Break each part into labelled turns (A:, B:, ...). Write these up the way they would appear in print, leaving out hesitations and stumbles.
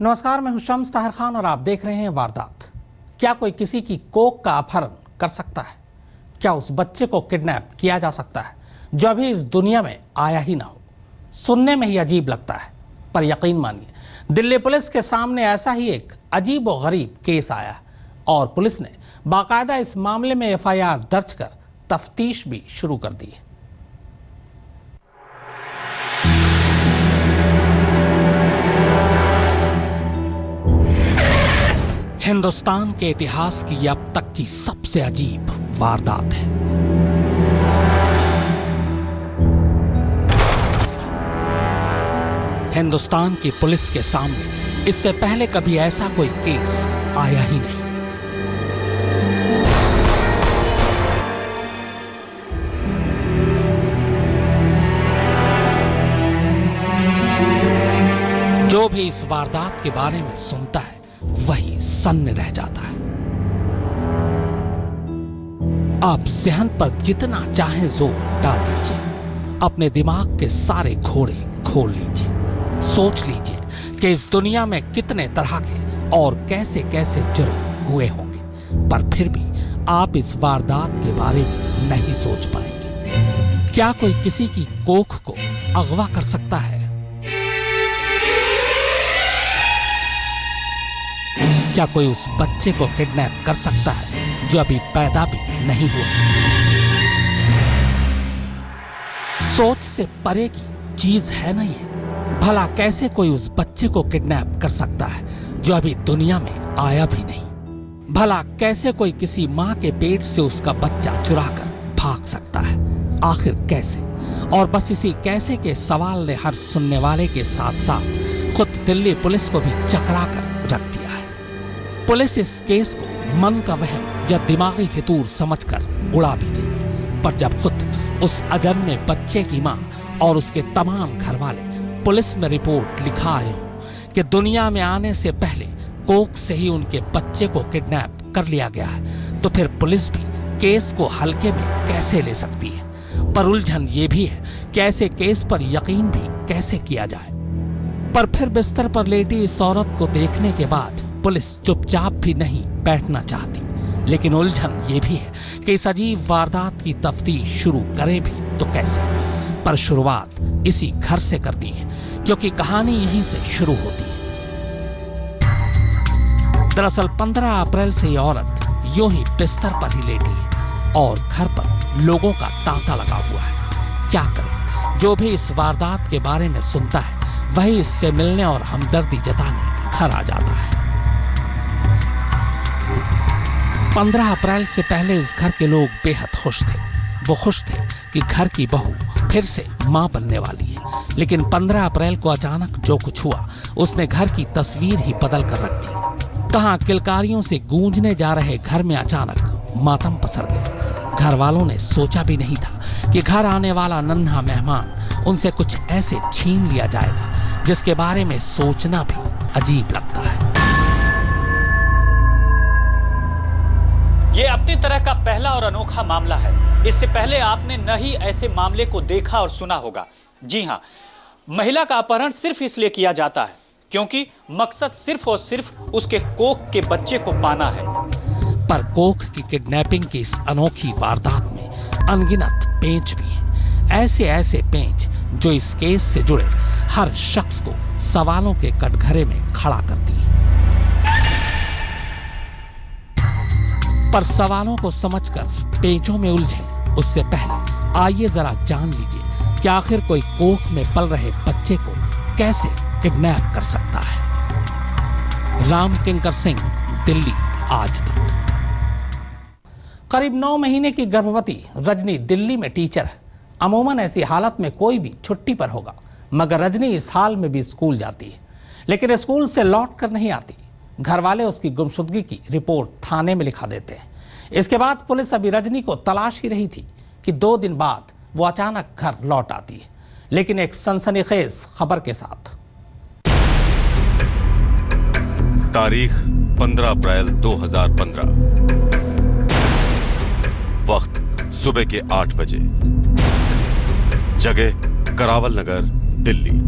A: नमस्कार, मैं हूं शम्स ताहिर खान और आप देख रहे हैं वारदात। क्या कोई किसी की कोख का अपहरण कर सकता है? क्या उस बच्चे को किडनैप किया जा सकता है जो अभी इस दुनिया में आया ही ना हो? सुनने में ही अजीब लगता है, पर यकीन मानिए, दिल्ली पुलिस के सामने ऐसा ही एक अजीब व गरीब केस आया और पुलिस ने बाकायदा इस मामले में FIR दर्ज कर तफ्तीश भी शुरू कर दी है। हिंदुस्तान के इतिहास की अब तक की सबसे अजीब वारदात है। हिंदुस्तान की पुलिस के सामने इससे पहले कभी ऐसा कोई केस आया ही नहीं। जो भी इस वारदात के बारे में सुनता है वही सन्न रह जाता है। आप ज़हन पर जितना चाहे जोर डाल लीजिए, अपने दिमाग के सारे घोड़े खोल लीजिए, सोच लीजिए कि इस दुनिया में कितने तरह के और कैसे कैसे जुर्म हुए होंगे, पर फिर भी आप इस वारदात के बारे में नहीं सोच पाएंगे। क्या कोई किसी की कोख को अगवा कर सकता है? क्या कोई उस बच्चे को किडनैप कर सकता है जो अभी पैदा भी नहीं हुआ? सोच से परे की चीज है ना ये। भला कैसे कोई उस बच्चे को किडनैप कर सकता है जो अभी दुनिया में आया भी नहीं? भला कैसे कोई किसी माँ के पेट से उसका बच्चा चुराकर भाग सकता है? आखिर कैसे? और बस इसी कैसे के सवाल ने हर सुनने वाले के साथ साथ खुद दिल्ली पुलिस को भी चकरा कर रख दिया है। पुलिस इस केस को मन का वहम या दिमागी फितूर समझकर उड़ा भी गई, पर जब खुद उस अजन्मे बच्चे की मां और उसके तमाम घर वाले पुलिस में रिपोर्ट लिखा आए हों कि दुनिया में आने से पहले कोख से ही उनके बच्चे को किडनैप कर लिया गया है, तो फिर पुलिस भी केस को हल्के में कैसे ले सकती है? पर उलझन ये भी है कि ऐसे केस पर यकीन भी कैसे किया जाए। पर फिर बिस्तर पर लेटी इस औरत को देखने के बाद पुलिस चुपचाप भी नहीं बैठना चाहती। लेकिन उलझन ये भी है कि इस अजीब वारदात की तफ्तीश शुरू करें भी तो कैसे? पर शुरुआत इसी घर से करनी है, क्योंकि कहानी यहीं से शुरू होती है। दरअसल 15 अप्रैल से ये औरत यूं ही बिस्तर पर ही लेटी है और घर पर लोगों का तांता लगा हुआ है। क्या करें? जो भी इस वारदात के बारे में सुनता है वही इससे मिलने और हमदर्दी जताने घर आ जाता है। 15 अप्रैल से पहले इस घर के लोग बेहद खुश थे। वो खुश थे कि घर की बहू फिर से मां बनने वाली है। लेकिन 15 अप्रैल को अचानक जो कुछ हुआ उसने घर की तस्वीर ही बदल कर रख दी। कहां किलकारियों से गूंजने जा रहे घर में अचानक मातम पसर गया। घर वालों ने सोचा भी नहीं था कि घर आने वाला नन्हा मेहमान उनसे कुछ ऐसे छीन लिया जाएगा जिसके बारे में सोचना भी अजीब लगता है।
B: ये अपनी तरह का पहला और अनोखा मामला है। इससे पहले आपने न ही ऐसे मामले को देखा और सुना होगा। जी हां, महिला का अपहरण सिर्फ इसलिए किया जाता है क्योंकि मकसद सिर्फ और सिर्फ उसके कोख के बच्चे को पाना है।
A: पर कोख की किडनैपिंग की इस अनोखी वारदात में अनगिनत पेंच भी हैं। ऐसे ऐसे पेंच जो इस केस से जुड़े हर शख्स को सवालों के कटघरे में खड़ा करती है। पर सवालों को समझकर पेंचों में उलझें उससे पहले आइए जरा जान लीजिए कि आखिर कोई कोख में पल रहे बच्चे को कैसे किडनैप कर सकता है। राम किंकर सिंह, दिल्ली आज तक। करीब 9 महीने की गर्भवती रजनी दिल्ली में टीचर है। अमूमन ऐसी हालत में कोई भी छुट्टी पर होगा, मगर रजनी इस हाल में भी स्कूल जाती है, लेकिन स्कूल से लौट कर नहीं आती। घर वाले उसकी गुमशुदगी की रिपोर्ट थाने में लिखा देते हैं। इसके बाद पुलिस अभी रजनी को तलाश ही रही थी कि 2 दिन बाद वो अचानक घर लौट आती है, लेकिन एक सनसनीखेज खबर के साथ।
C: तारीख 15 अप्रैल 2015, वक्त सुबह के 8 बजे, जगह करावल नगर, दिल्ली।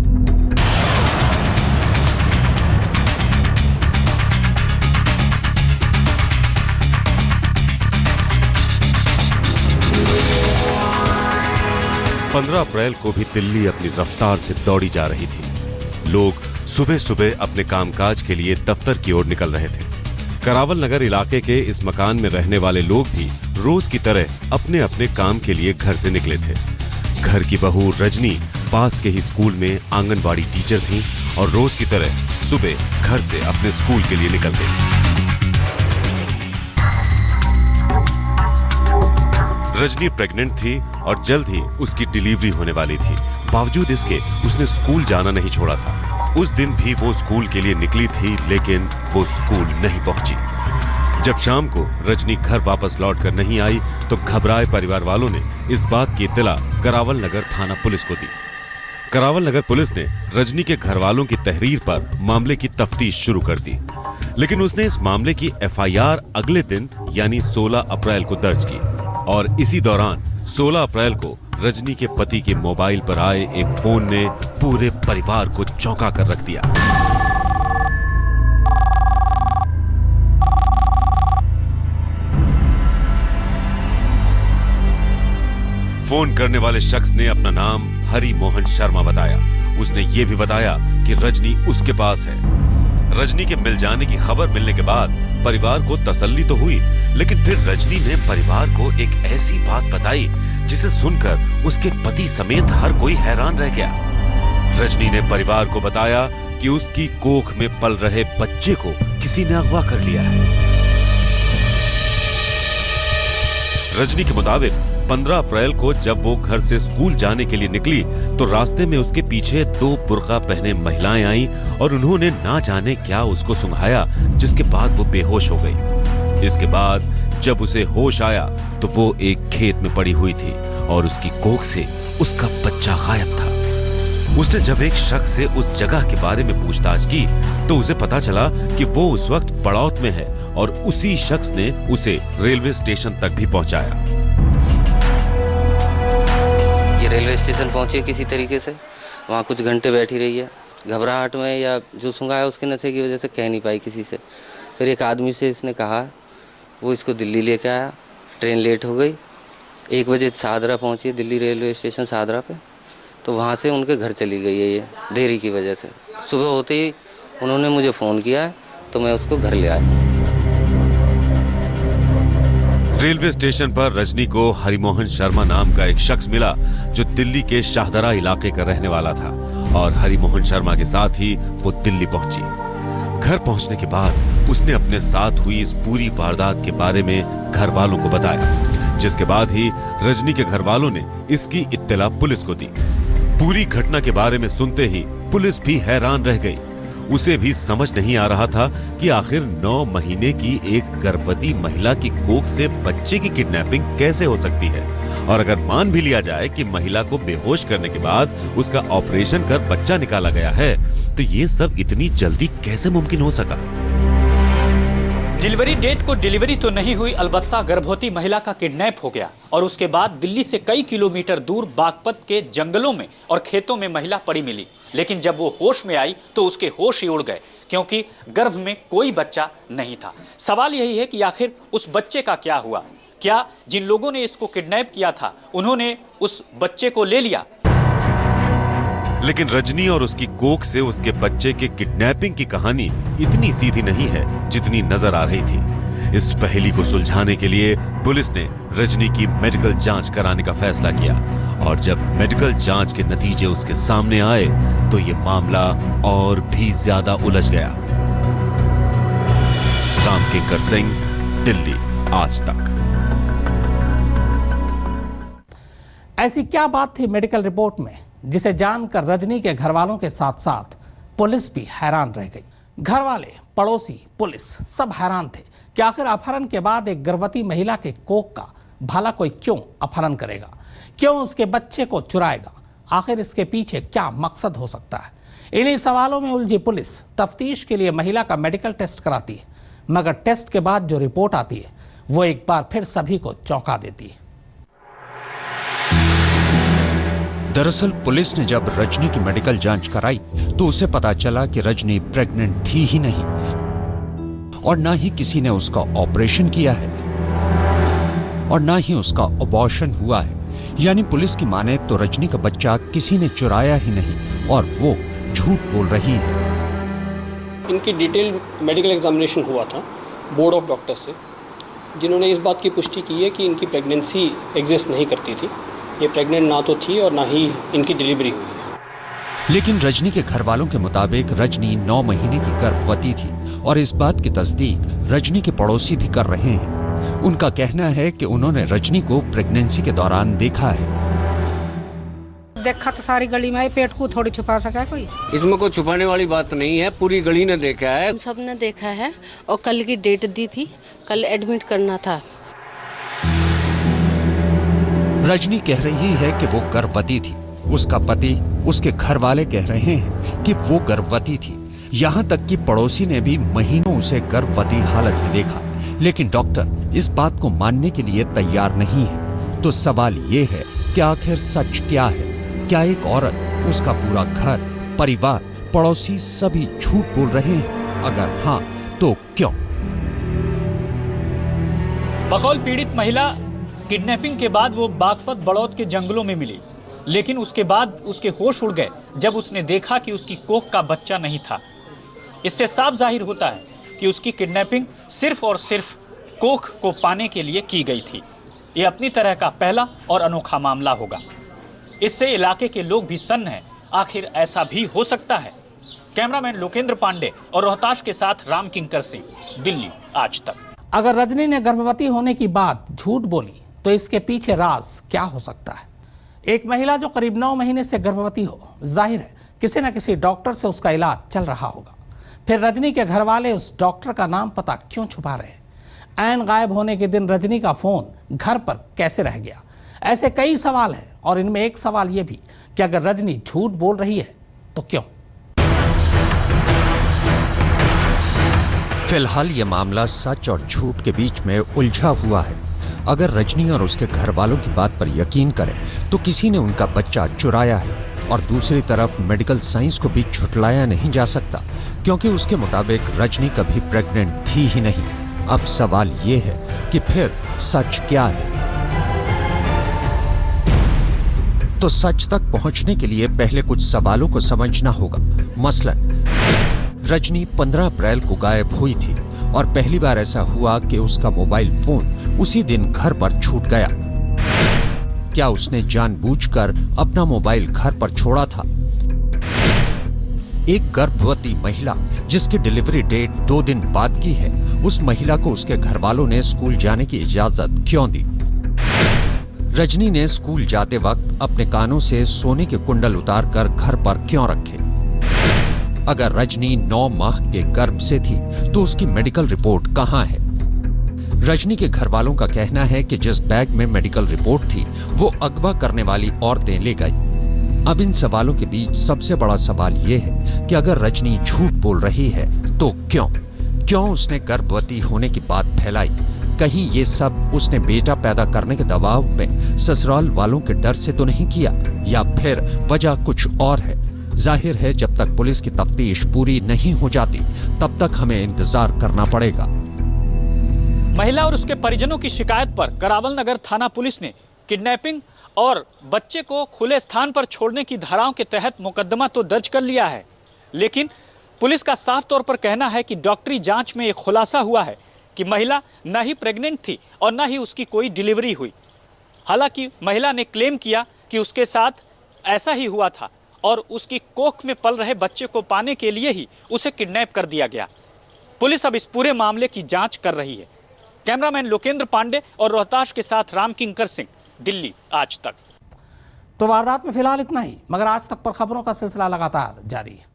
C: 15 अप्रैल को भी दिल्ली अपनी रफ्तार से दौड़ी जा रही थी। लोग सुबह सुबह अपने कामकाज के लिए दफ्तर की ओर निकल रहे थे। करावल नगर इलाके के इस मकान में रहने वाले लोग भी रोज की तरह अपने अपने काम के लिए घर से निकले थे। घर की बहू रजनी पास के ही स्कूल में आंगनबाड़ी टीचर थी और रोज की तरह सुबह घर से अपने स्कूल के लिए निकल गई। रजनी प्रेग्नेंट थी और जल्द ही उसकी डिलीवरी होने वाली थी। बावजूद इसके उसने स्कूल जाना नहीं छोड़ा था। उस दिन भी वो स्कूल के लिए निकली थी, लेकिन वो स्कूल नहीं पहुंची। जब शाम को रजनी घर वापस लौटकर नहीं आई तो घबराए परिवार वालों ने इस बात की इत्तला करावल नगर थाना पुलिस को दी। करावल नगर पुलिस ने रजनी के घर वालों की तहरीर पर मामले की तफ्तीश शुरू कर दी, लेकिन उसने इस मामले की एफआईआर अगले दिन यानी 16 अप्रैल को दर्ज की और इसी दौरान 16 अप्रैल को रजनी के पति के मोबाइल पर आए एक फोन ने पूरे परिवार को चौंका कर रख दिया। फोन करने वाले शख्स ने अपना नाम हरि मोहन शर्मा बताया। उसने ये भी बताया कि रजनी उसके पास है। रजनी के मिल जाने की खबर मिलने के बाद परिवार को तसल्ली तो हुई, लेकिन फिर रजनी ने परिवार को एक ऐसी बात बताई जिसे सुनकर उसके पति समेत हर कोई हैरान रह गया। रजनी ने परिवार को बताया कि उसकी कोख में पल रहे बच्चे को किसी ने अगवा कर लिया है। रजनी के मुताबिक 15 अप्रैल को जब वो घर से स्कूल जाने के लिए निकली तो रास्ते में उसके पीछे 2 बुर्का पहने महिलाएं आईं और उन्होंने ना जाने क्या उसको सुंघाया, जिसके बाद वो बेहोश हो गई। इसके बाद जब उसे होश आया तो वो एक खेत में पड़ी हुई थी और उसकी कोख से उसका बच्चा गायब था। उसने जब एक शख्स से उस जगह के बारे में पूछताछ की तो उसे पता चला कि वो उस वक्त बड़ौत में है और उसी शख्स ने उसे रेलवे स्टेशन तक भी पहुंचाया।
D: ये रेलवे स्टेशन पहुंची किसी तरीके से, वहाँ कुछ घंटे बैठी रही है। घबराहट में या जो सुंघाया उसके नशे की वजह से कह नहीं पाई किसी से। फिर एक आदमी से इसने कहा, वो इसको दिल्ली लेके आया। ट्रेन लेट हो गई, 1 बजे शाहदरा पहुंची दिल्ली रेलवे स्टेशन शाहदरा पे, तो वहाँ से उनके घर चली गई है ये देरी की वजह से। सुबह होते ही उन्होंने मुझे फ़ोन किया तो मैं उसको घर ले आया।
C: रेलवे स्टेशन पर रजनी को हरिमोहन शर्मा नाम का एक शख्स मिला जो दिल्ली के शाहदरा इलाके का रहने वाला था और हरिमोहन शर्मा के साथ ही वो दिल्ली पहुंची। घर पहुंचने के बाद उसने अपने साथ हुई इस पूरी वारदात के बारे में घर वालों को बताया, जिसके बाद ही रजनी के घर वालों ने इसकी इत्तला पुलिस को दी। पूरी घटना के बारे में सुनते ही पुलिस भी हैरान रह गई। उसे भी समझ नहीं आ रहा था कि आखिर 9 महीने की एक गर्भवती महिला की कोख से बच्चे की किडनैपिंग कैसे हो सकती है, और अगर मान भी लिया जाए कि महिला को बेहोश करने के बाद उसका ऑपरेशन कर बच्चा निकाला गया है, तो ये सब इतनी जल्दी कैसे मुमकिन हो सका।
B: डिलीवरी डेट को डिलीवरी तो नहीं हुई, अलबत्ता गर्भवती महिला का किडनैप हो गया और उसके बाद दिल्ली से कई किलोमीटर दूर बागपत के जंगलों में और खेतों में महिला पड़ी मिली। लेकिन जब वो होश में आई तो उसके होश ही उड़ गए, क्योंकि गर्भ में कोई बच्चा नहीं था। सवाल यही है कि आखिर उस बच्चे का क्या हुआ? क्या जिन लोगों ने इसको किडनैप किया था उन्होंने उस बच्चे को ले लिया?
C: लेकिन रजनी और उसकी कोख से उसके बच्चे के किडनैपिंग की कहानी इतनी सीधी नहीं है जितनी नजर आ रही थी। इस पहेली को सुलझाने के लिए पुलिस ने रजनी की मेडिकल जांच कराने का फैसला किया और जब मेडिकल जांच के नतीजे उसके सामने आए तो ये मामला और भी ज्यादा उलझ गया। रामकिंकर सिंह, दिल्ली, आज तक।
A: ऐसी क्या बात थी मेडिकल रिपोर्ट में जिसे जानकर रजनी के घरवालों के साथ साथ पुलिस भी हैरान रह गई। घरवाले, पड़ोसी, पुलिस सब हैरान थे कि आखिर अपहरण के बाद एक गर्भवती महिला के कोख का भला कोई क्यों अपहरण करेगा, क्यों उसके बच्चे को चुराएगा, आखिर इसके पीछे क्या मकसद हो सकता है। इन्हीं सवालों में उलझी पुलिस तफ्तीश के लिए महिला का मेडिकल टेस्ट कराती है, मगर टेस्ट के बाद जो रिपोर्ट आती है वो एक बार फिर सभी को चौंका देती है।
E: दरअसल पुलिस ने जब रजनी की मेडिकल जांच कराई तो उसे पता चला कि रजनी प्रेग्नेंट थी ही नहीं और ना ही किसी ने उसका ऑपरेशन किया है और ना ही उसका अबॉर्शन हुआ है। यानी पुलिस की माने तो रजनी का बच्चा किसी ने चुराया ही नहीं और वो झूठ बोल रही है।
F: इनकी डिटेल मेडिकल एग्जामिनेशन हुआ था बोर्ड ऑफ डॉक्टर्स से, जिन्होंने इस बात की पुष्टि की है कि इनकी प्रेगनेंसी एग्जिस्ट नहीं करती थी। ये प्रेग्नेंट ना तो थी और ना ही इनकी डिलीवरी हुई है।
E: लेकिन रजनी के घर वालों के मुताबिक रजनी 9 महीने की गर्भवती थी और इस बात की तस्दीक रजनी के पड़ोसी भी कर रहे हैं। उनका कहना है कि उन्होंने रजनी को प्रेगनेंसी के दौरान देखा है।
G: देखा तो सारी गली में, पेट को थोड़ी छुपा सका कोई।
H: इसमें कोई छुपाने वाली बात नहीं है, पूरी गली ने देखा है।
I: हम सब ने देखा है और कल की डेट दी थी, कल एडमिट करना था।
E: रजनी कह रही है कि वो गर्भवती थी, उसका पति, उसके घर वाले कह रहे हैं कि वो गर्भवती थी। यहाँ तक कि पड़ोसी ने भी महीनों उसे गर्भवती हालत में देखा, लेकिन डॉक्टर इस बात को मानने के लिए तैयार नहीं है। तो सवाल ये है कि आखिर सच क्या है? क्या एक औरत, उसका पूरा घर, परिवार, पड़ोसी सभी झूठ बोल रहे हैं? अगर हाँ तो क्यों?
B: बकौल पीड़ित महिला किडनैपिंग के बाद वो बागपत बड़ौद के जंगलों में मिली, लेकिन उसके बाद उसके होश उड़ गए जब उसने देखा कि उसकी कोख का बच्चा नहीं था। इससे साफ जाहिर होता है कि उसकी किडनैपिंग सिर्फ और सिर्फ कोख को पाने के लिए की गई थी। ये अपनी तरह का पहला और अनोखा मामला होगा। इससे इलाके के लोग भी सन्न हैं, आखिर ऐसा भी हो सकता है? कैमरामैन लोकेंद्र पांडे और रोहताश के साथ राम किंकर सिंह, दिल्ली आज तक।
A: अगर रजनी ने गर्भवती होने की बात झूठ बोली तो इसके पीछे राज क्या हो सकता है? एक महिला जो करीब 9 महीने से गर्भवती हो, जाहिर है किसी न किसी डॉक्टर से उसका इलाज चल रहा होगा। फिर रजनी के घर वाले उस डॉक्टर का नाम पता क्यों छुपा रहे हैं? ऐन गायब होने के दिन रजनी का फोन घर पर कैसे रह गया? ऐसे कई सवाल हैं और इनमें एक सवाल यह भी कि अगर रजनी झूठ बोल रही है तो क्यों?
E: फिलहाल ये मामला सच और झूठ के बीच में उलझा हुआ है। अगर रजनी और उसके घर वालों की बात पर यकीन करें तो किसी ने उनका बच्चा चुराया है, और दूसरी तरफ मेडिकल साइंस को भी झुठलाया नहीं जा सकता, क्योंकि उसके मुताबिक रजनी कभी प्रेग्नेंट थी ही नहीं। अब सवाल ये है कि फिर सच क्या है? तो सच तक पहुंचने के लिए पहले कुछ सवालों को समझना होगा। मसलन रजनी 15 अप्रैल को गायब हुई थी और पहली बार ऐसा हुआ कि उसका मोबाइल फोन उसी दिन घर पर छूट गया। क्या उसने जानबूझकर अपना मोबाइल घर पर छोड़ा था? एक गर्भवती महिला जिसकी डिलीवरी डेट 2 दिन बाद की है, उस महिला को उसके घर वालों ने स्कूल जाने की इजाजत क्यों दी? रजनी ने स्कूल जाते वक्त अपने कानों से सोने के कुंडल उतारकर घर पर क्यों रखे? अगर रजनी 9 माह के गर्भ से थी तो उसकी मेडिकल रिपोर्ट कहां है? रजनी के घर वालों का कहना है कि जिस बैग में मेडिकल रिपोर्ट थी वो अगवा करने वाली औरतें ले गई। अब इन सवालों के बीच सबसे बड़ा सवाल ये है कि अगर रजनी झूठ बोल रही है तो क्यों उसने गर्भवती होने की बात फैलाई? कहीं ये सब उसने बेटा पैदा करने के दबाव में ससुराल वालों के डर से तो नहीं किया, या फिर वजह कुछ और है? जाहिर है जब तक पुलिस की तफ्तीश पूरी नहीं हो जाती तब तक हमें इंतजार करना पड़ेगा।
B: महिला और उसके परिजनों की शिकायत पर करावल नगर थाना पुलिस ने किडनैपिंग और बच्चे को खुले स्थान पर छोड़ने की धाराओं के तहत मुकदमा तो दर्ज कर लिया है, लेकिन पुलिस का साफ तौर पर कहना है कि डॉक्टरी जांच में एक खुलासा हुआ है कि महिला न ही प्रेग्नेंट थी और न ही उसकी कोई डिलीवरी हुई। हालांकि महिला ने क्लेम किया कि उसके साथ ऐसा ही हुआ था और उसकी कोख में पल रहे बच्चे को पाने के लिए ही उसे किडनैप कर दिया गया। पुलिस अब इस पूरे मामले की जांच कर रही है। कैमरामैन लोकेंद्र पांडे और रोहताश के साथ राम किंकर सिंह, दिल्ली आज तक।
A: तो वारदात में फिलहाल इतना ही, मगर आज तक पर खबरों का सिलसिला लगातार जारी है।